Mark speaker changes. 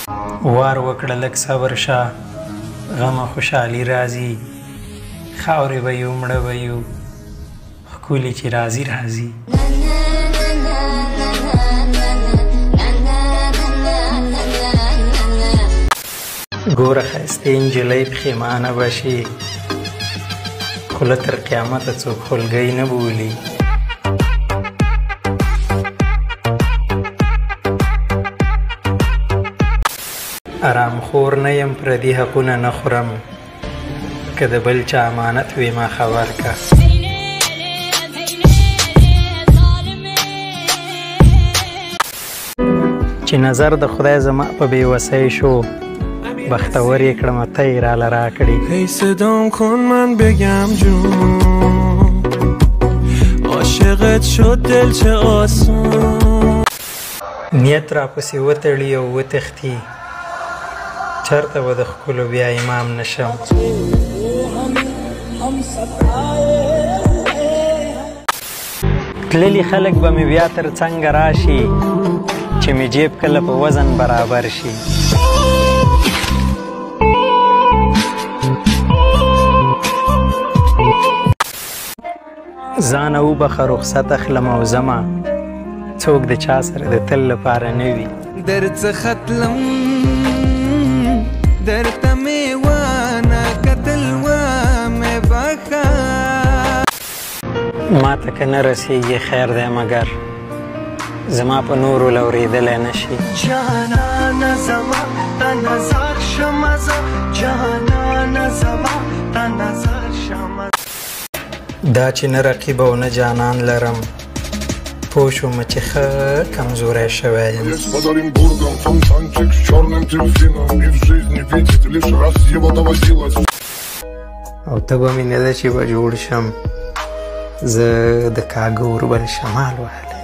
Speaker 1: وار وکړه لږ صبر شه غم خوشحالي راځي خاورې به یو مړه به یو ښکلي چې راځي راځي ګوره ښایستې نجلۍ پښیمانه به شي خوله تر قیامته څوک خولګۍ نه بولي ارام خور نه یم پردي حقونه نه خورم که د بل چا امانت وي ما خبر که چې نظر د خدای زما په بېوسۍ شو بختور یې کړمه ته یې راله راکړې
Speaker 2: هی صدام کن من بگم جون عاشقت شد دل چه آسون
Speaker 1: نیت راپسې وتړي او وتښتي چرته به د ښکلو بیا امام نشم تللي خلک به مې بیا تر څنګه راشي چې مې جیب کله په وزن برابر شي ځانه وبخه رخصت اخلم او ځمه څوک د چا سره د تل لپاره نه وي
Speaker 2: درڅخه تلم درته مې ونه کتل ومې بخه
Speaker 1: ما ته که نه رسیږي خیر دی مګر زما په نورو لورېدلی نه شي
Speaker 2: جانانه زما ته نظر شمه زه جانانه زما ته نظر شمه
Speaker 1: دا چې نه رقیب او نه جانان لرم پوه شومه چې ښه کمزوری شوی یم او ته به مې نه ده چې به جوړ شم زه د کاږه اوربل شمال وهلی